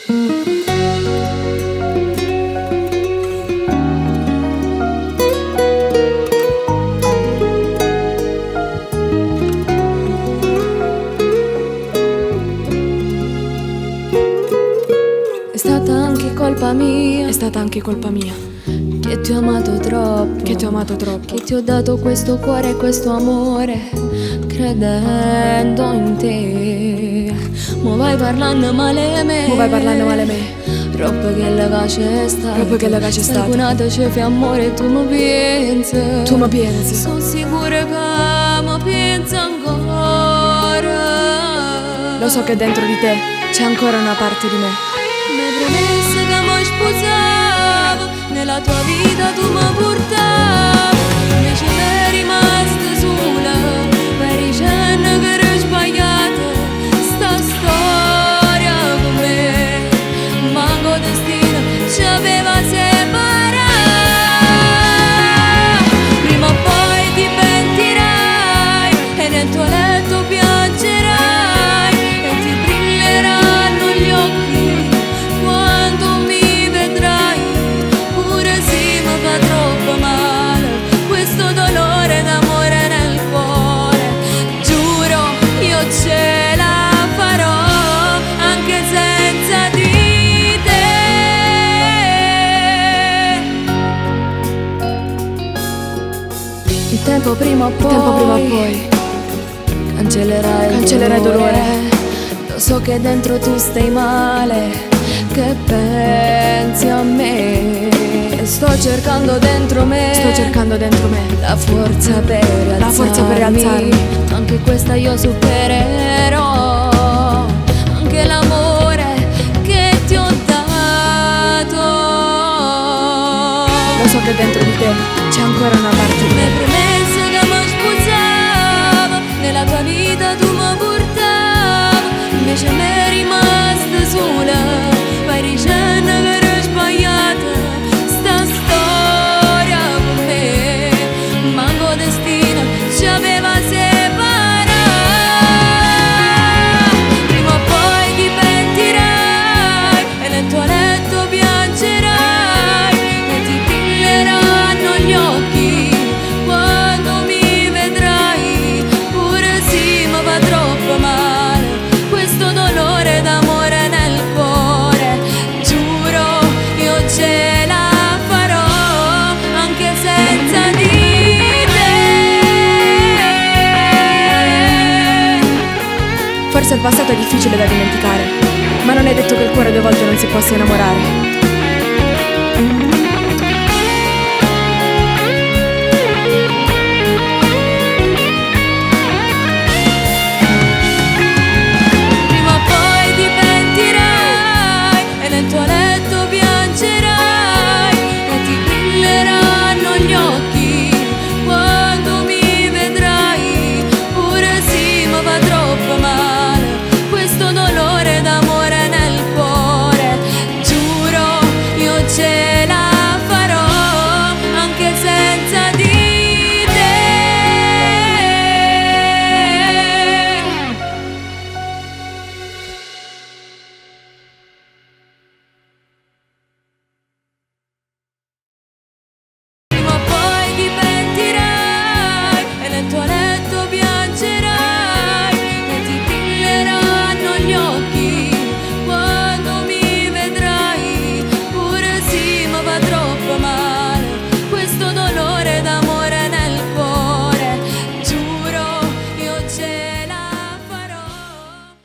È stata anche colpa mia, È stata anche colpa mia che ti ho amato troppo, che ti ho amato troppo, che ti ho dato questo cuore e questo amore, credendo in te. Mo vai parlando male a me, Mo vai parlando male a me, troppo che la c'è stata, troppo che la c'è stata. Qualcun'altra ci fa amore, tu mi pensi, Tu mi pensi, sono sicura che mi pensi ancora. lo so che dentro di te c'è ancora una parte di me. Mi promessa che mi sposavo, nella tua vita tu mi portavi, invece mi rimasta sola, per dicendo che ero sbagliata, sta storia con me, manco destino ci aveva separato. Prima o poi ti pentirai e nel tuo letto piangerai e ti brilleranno gli occhi quando mi vedrai, pure se mi fa troppo male questo dolore d'amore nel cuore. Giuro io ce la farò anche senza di te. Il tempo prima o poi cancellerai dolore. Lo so che dentro tu stai male, che pensi a me, e sto cercando dentro me la forza per rialzarmi. Anche questa io supererò, anche l'amore che ti ho dato. Lo so che dentro di te c'è ancora una parte di Mi me. promessa che mi sposavo, nella tua vita tu mi portavi, invece mi è rimasta sola, vai dicendo che ero sbagliata, sta storia con me, manco destino ci aveva separato. Prima o poi ti pentirai e nel tuo letto piangerai e ti brilleranno gli occhi quando mi vedrai, pure se mi va troppo male questo dolore d'amore nel cuore. Giuro io ce la farò anche senza di te. Forse il passato è difficile da dimenticare, ma non è detto che il cuore due volte non si possa innamorare.